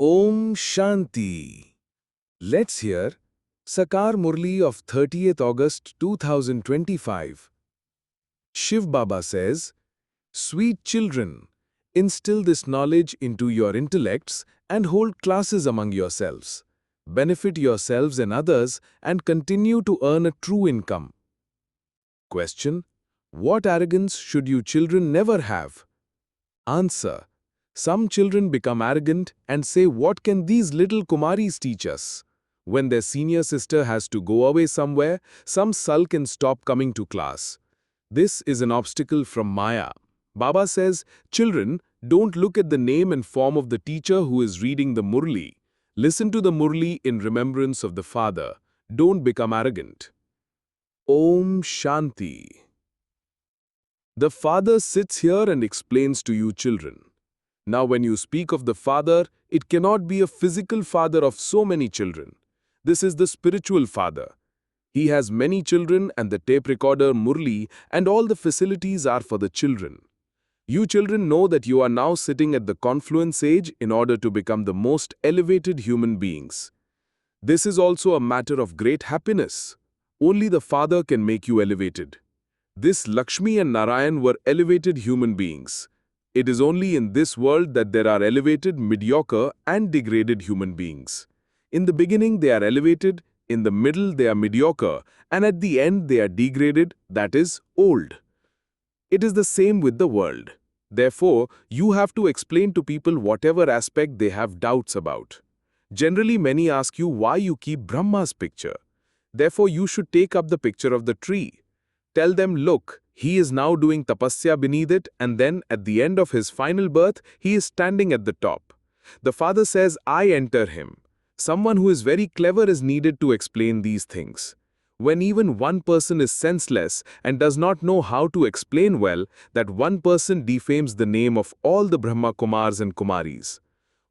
Om Shanti. Let's hear Sakar Murli of 30th August 2025. Shiv Baba says, Sweet children, instill this knowledge into your intellects and hold classes among yourselves. Benefit yourselves and others and continue to earn a true income. Question: what arrogance should you children never have? Answer: some children become arrogant and say, what can these little Kumaris teach us? When their senior sister has to go away somewhere, some sulk and stop coming to class. This is an obstacle from Maya. Baba says, children, don't look at the name and form of the teacher who is reading the Murli. Listen to the Murli in remembrance of the Father. Don't become arrogant. Om Shanti. The Father sits here and explains to you children. Now when you speak of the Father, it cannot be a physical father of so many children. This is the spiritual Father. He has many children and the tape recorder Murli and all the facilities are for the children. You children know that you are now sitting at the confluence age in order to become the most elevated human beings. This is also a matter of great happiness. Only the Father can make you elevated. This Lakshmi and Narayan were elevated human beings. It is only in this world that there are elevated, mediocre and degraded human beings. In the beginning they are elevated, in the middle they are mediocre, and at the end they are degraded, that is, old. It is the same with the world. Therefore, you have to explain to people whatever aspect they have doubts about. Generally, many ask you why you keep Brahma's picture. Therefore, you should take up the picture of the tree. Tell them, look, he is now doing tapasya beneath it, and then at the end of his final birth, he is standing at the top. The Father says, I enter him. Someone who is very clever is needed to explain these things. When even one person is senseless and does not know how to explain well, that one person defames the name of all the Brahma Kumars and Kumaris.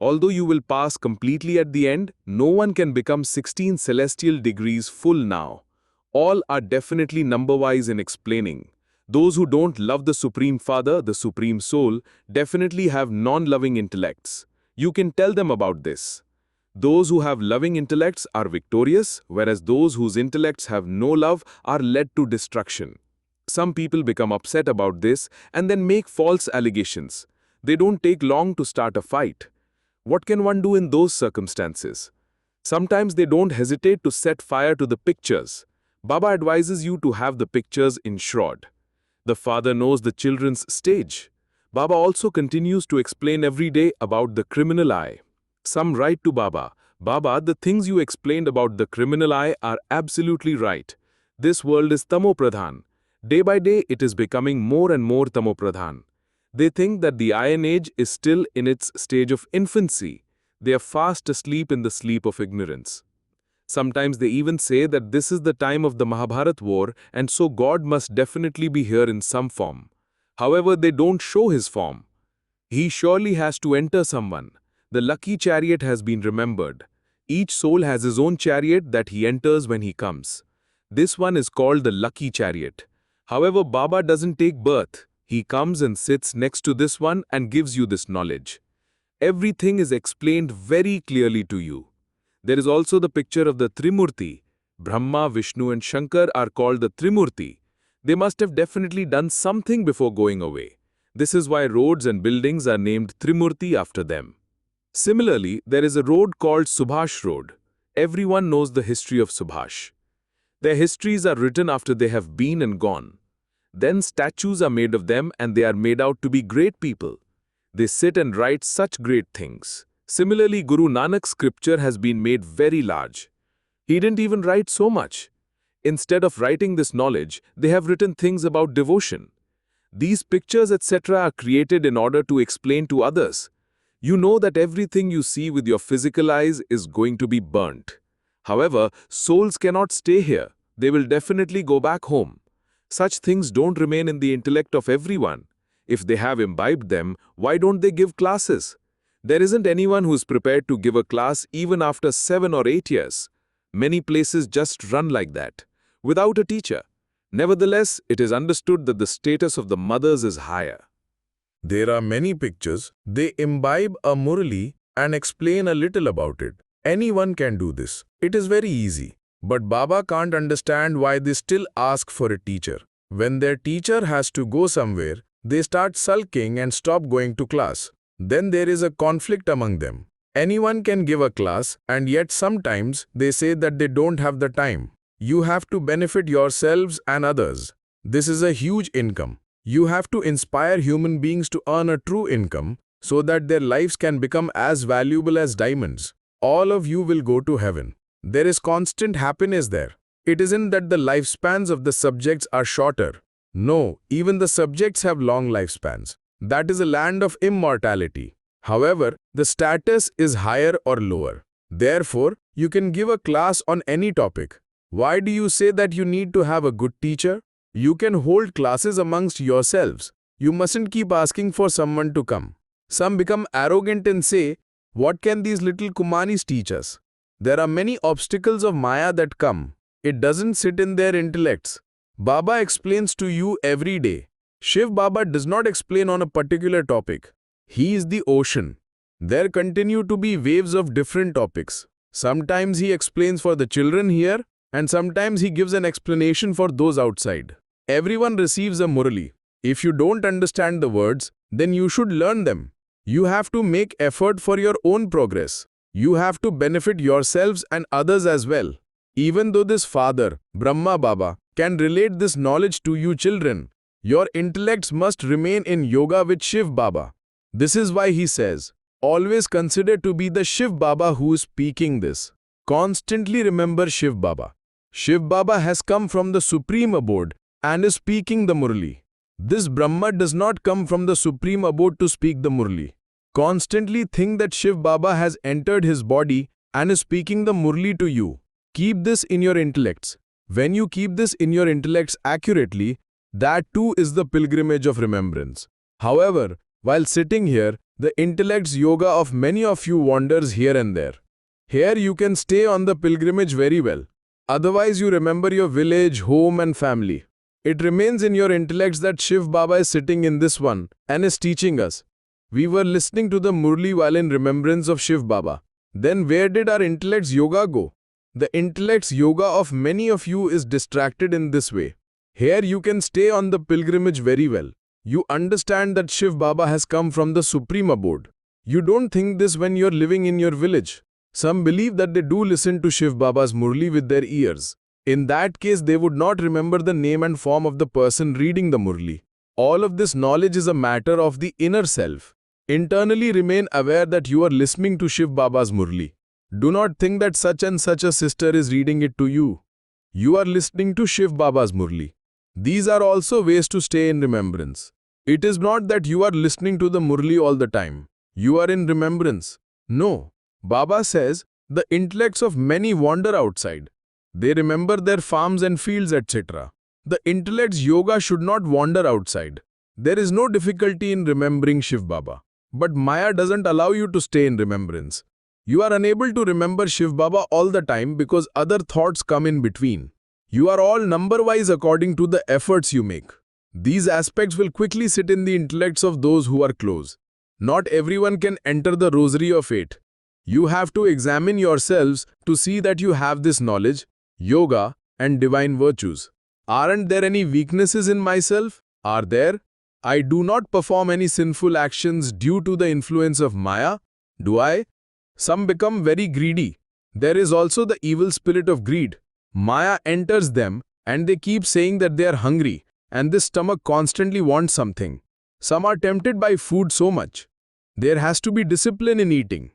Although you will pass completely at the end, no one can become 16 celestial degrees full now. All are definitely number-wise in explaining. Those who don't love the Supreme Father, the Supreme Soul, definitely have non-loving intellects. You can tell them about this. Those who have loving intellects are victorious, whereas those whose intellects have no love are led to destruction. Some people become upset about this and then make false allegations. They don't take long to start a fight. What can one do in those circumstances? Sometimes they don't hesitate to set fire to the pictures. Baba advises you to have the pictures in shroud. The Father knows the children's stage. Baba also continues to explain every day about the criminal eye. Some write to Baba, Baba, the things you explained about the criminal eye are absolutely right. This world is tamopradhan. Day by day it is becoming more and more tamopradhan. They think that the Iron Age is still in its stage of infancy. They are fast asleep in the sleep of ignorance. Sometimes they even say that this is the time of the Mahabharat war and so God must definitely be here in some form. However, they don't show his form. He surely has to enter someone. The lucky chariot has been remembered. Each soul has his own chariot that he enters when he comes. This one is called the lucky chariot. However, Baba doesn't take birth. He comes and sits next to this one and gives you this knowledge. Everything is explained very clearly to you. There is also the picture of the Trimurti. Brahma, Vishnu and Shankar are called the Trimurti. They must have definitely done something before going away. This is why roads and buildings are named Trimurti after them. Similarly, there is a road called Subhash Road. Everyone knows the history of Subhash. Their histories are written after they have been and gone. Then statues are made of them and they are made out to be great people. They sit and write such great things. Similarly, Guru Nanak's scripture has been made very large. He didn't even write so much. Instead of writing this knowledge, they have written things about devotion. These pictures, etc., are created in order to explain to others. You know that everything you see with your physical eyes is going to be burnt. However, souls cannot stay here. They will definitely go back home. Such things don't remain in the intellect of everyone. If they have imbibed them, why don't they give classes? There isn't anyone who's prepared to give a class even after 7 or 8 years. Many places just run like that, without a teacher. Nevertheless, it is understood that the status of the mothers is higher. There are many pictures. They imbibe a murali and explain a little about it. Anyone can do this. It is very easy. But Baba can't understand why they still ask for a teacher. When their teacher has to go somewhere, they start sulking and stop going to class. Then there is a conflict among them. Anyone can give a class, and yet sometimes they say that they don't have the time. You have to benefit yourselves and others. This is a huge income. You have to inspire human beings to earn a true income so that their lives can become as valuable as diamonds. All of you will go to heaven. There is constant happiness there. It isn't that the lifespans of the subjects are shorter. No, even the subjects have long lifespans. That is a land of immortality. However, the status is higher or lower. Therefore, you can give a class on any topic. Why do you say that you need to have a good teacher? You can hold classes amongst yourselves. You mustn't keep asking for someone to come. Some become arrogant and say, "What can these little Kumaris teach us?" There are many obstacles of Maya that come. It doesn't sit in their intellects. Baba explains to you every day. Shiv Baba does not explain on a particular topic. He is the ocean. There continue to be waves of different topics. Sometimes he explains for the children here, and sometimes he gives an explanation for those outside. Everyone receives a murali. If you don't understand the words, then you should learn them. You have to make effort for your own progress. You have to benefit yourselves and others as well. Even though this father, Brahma Baba, can relate this knowledge to you children, your intellects must remain in yoga with Shiv Baba. This is why he says, always consider to be the Shiv Baba who is speaking this. Constantly remember Shiv Baba. Shiv Baba has come from the supreme abode and is speaking the murali. This Brahma does not come from the supreme abode to speak the murali. Constantly think that Shiv Baba has entered his body and is speaking the murali to you. Keep this in your intellects. When you keep this in your intellects accurately, that too is the pilgrimage of remembrance. However, while sitting here, the intellect's yoga of many of you wanders here and there. Here you can stay on the pilgrimage very well. Otherwise you remember your village, home and family. It remains in your intellects that Shiv Baba is sitting in this one and is teaching us. We were listening to the Murli while in remembrance of Shiv Baba. Then where did our intellect's yoga go? The intellect's yoga of many of you is distracted in this way. Here you can stay on the pilgrimage very well. You understand that Shiv Baba has come from the supreme abode. You don't think this when you're living in your village. Some believe that they do listen to Shiv Baba's Murli with their ears. In that case, they would not remember the name and form of the person reading the Murli. All of this knowledge is a matter of the inner self. Internally remain aware that you are listening to Shiv Baba's Murli. Do not think that such and such a sister is reading it to you. You are listening to Shiv Baba's Murli. These are also ways to stay in remembrance. It is not that you are listening to the Murli all the time. You are in remembrance. No. Baba says, the intellects of many wander outside. They remember their farms and fields, etc. The intellect's yoga should not wander outside. There is no difficulty in remembering Shiv Baba. But Maya doesn't allow you to stay in remembrance. You are unable to remember Shiv Baba all the time because other thoughts come in between. You are all number-wise according to the efforts you make. These aspects will quickly sit in the intellects of those who are close. Not everyone can enter the rosary of 8. You have to examine yourselves to see that you have this knowledge, yoga, and divine virtues. Aren't there any weaknesses in myself? Are there? I do not perform any sinful actions due to the influence of Maya, do I? Some become very greedy. There is also the evil spirit of greed. Maya enters them and they keep saying that they are hungry and this stomach constantly wants something. Some are tempted by food so much. There has to be discipline in eating.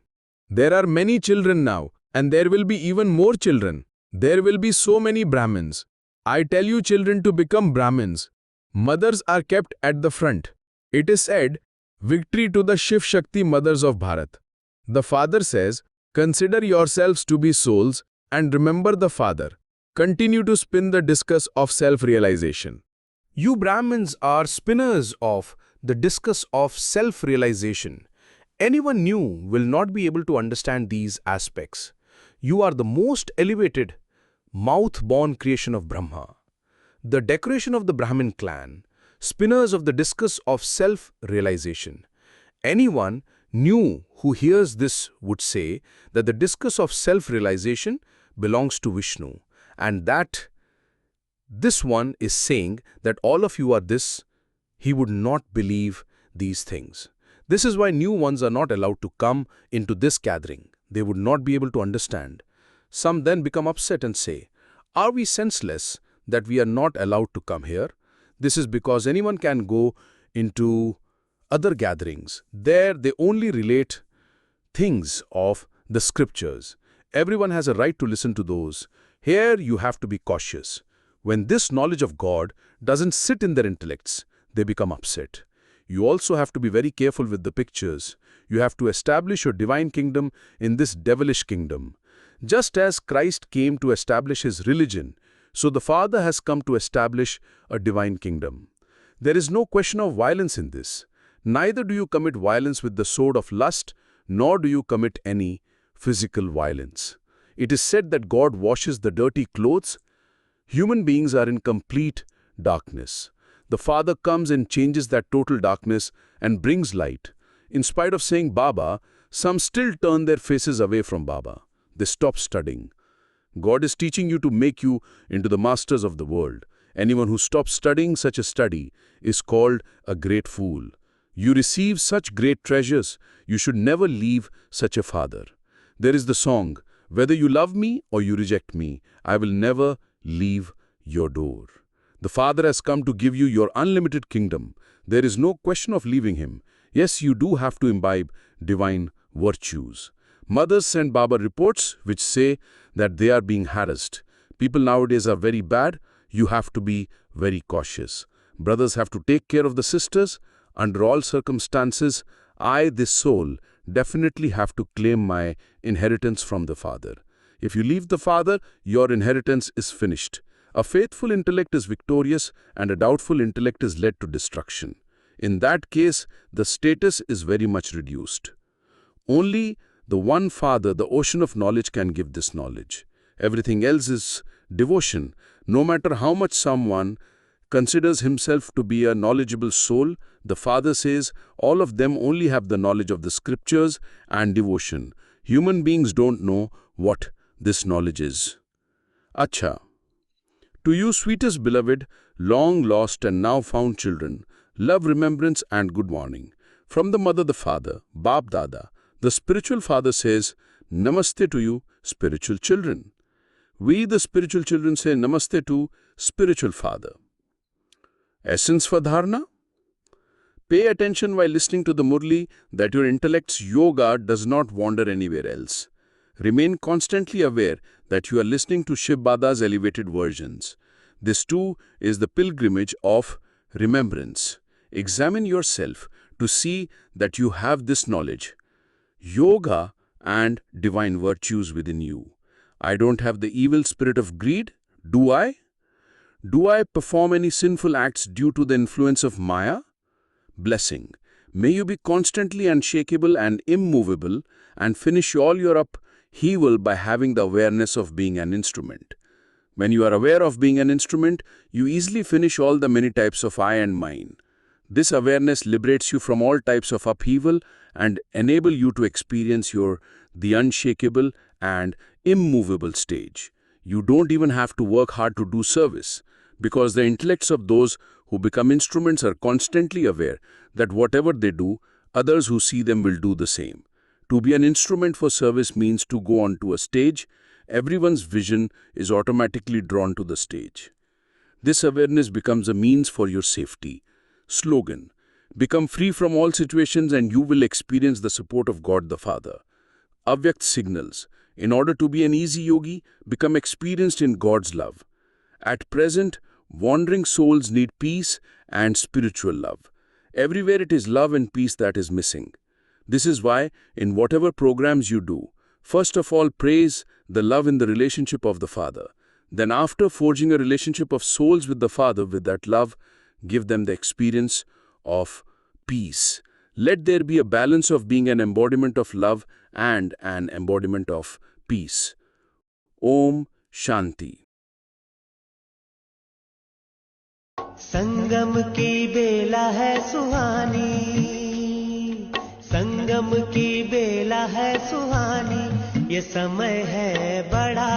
There are many children now and there will be even more children. There will be so many Brahmins. I tell you children to become Brahmins. Mothers are kept at the front. It is said, victory to the Shiv Shakti mothers of Bharat. The father says, consider yourselves to be souls and remember the father. Continue to spin the discus of self-realization. You Brahmins are spinners of the discus of self-realization. Anyone new will not be able to understand these aspects. You are the most elevated, mouth-born creation of Brahma. The decoration of the Brahmin clan, spinners of the discus of self-realization. Anyone new who hears this would say that the discus of self-realization belongs to Vishnu, and that this one is saying that all of you are this. He would not believe these things. This is why new ones are not allowed to come into this gathering. They would not be able to understand. Some then become upset and say, are we senseless that we are not allowed to come here? This is because anyone can go into other gatherings. There they only relate things of the scriptures. Everyone has a right to listen to those. Here you have to be cautious. When this knowledge of God doesn't sit in their intellects, they become upset. You also have to be very careful with the pictures. You have to establish your divine kingdom in this devilish kingdom. Just as Christ came to establish his religion, so the Father has come to establish a divine kingdom. There is no question of violence in this. Neither do you commit violence with the sword of lust, nor do you commit any physical violence. It is said that God washes the dirty clothes. Human beings are in complete darkness. The Father comes and changes that total darkness and brings light. In spite of saying Baba, some still turn their faces away from Baba. They stop studying. God is teaching you to make you into the masters of the world. Anyone who stops studying such a study is called a great fool. You receive such great treasures, you should never leave such a father. There is the song, whether you love me or you reject me, I will never leave your door. The Father has come to give you your unlimited kingdom. There is no question of leaving him. Yes, you do have to imbibe divine virtues. Mothers send Baba reports which say that they are being harassed. People nowadays are very bad. You have to be very cautious. Brothers have to take care of the sisters. Under all circumstances, I, this soul, definitely have to claim my inheritance from the Father. If you leave the Father, your inheritance is finished. A faithful intellect is victorious and a doubtful intellect is led to destruction. In that case, the status is very much reduced. Only the one Father, the ocean of knowledge, can give this knowledge. Everything else is devotion. No matter how much someone considers himself to be a knowledgeable soul, the Father says all of them only have the knowledge of the scriptures and devotion. Human beings don't know what this knowledge is. Acha. To you, sweetest beloved, long lost and now found children, love, remembrance and good morning. From the mother, the father, Bap Dada, the spiritual father says, Namaste to you, spiritual children. We, the spiritual children, say Namaste to spiritual father. Essence for dharana? Pay attention while listening to the Murli that your intellect's yoga does not wander anywhere else. Remain constantly aware that you are listening to Shiv Baba's elevated versions. This too is the pilgrimage of remembrance. Examine yourself to see that you have this knowledge, yoga and divine virtues within you. I don't have the evil spirit of greed, do I? Do I perform any sinful acts due to the influence of Maya? Blessing. May you be constantly unshakable and immovable and finish all your upheaval by having the awareness of being an instrument. When you are aware of being an instrument, you easily finish all the many types of I and mine. This awareness liberates you from all types of upheaval and enable you to experience the unshakable and immovable stage. You don't even have to work hard to do service, because the intellects of those who become instruments are constantly aware that whatever they do, others who see them will do the same. To be an instrument for service means to go onto a stage. Everyone's vision is automatically drawn to the stage. This awareness becomes a means for your safety. Slogan: become free from all situations and you will experience the support of God the Father. Avyakt signals: in order to be an easy yogi, become experienced in God's love. At present, Wandering souls need peace and spiritual love. Everywhere it is love and peace that is missing. This is why, in whatever programs you do, first of all praise the love in the relationship of the Father. Then after forging a relationship of souls with the Father with that love, give them the experience of peace. Let there be a balance of being an embodiment of love and an embodiment of peace. Om Shanti. संगम की बेला है सुहानी, संगम की बेला है सुहानी, ये समय है बड़ा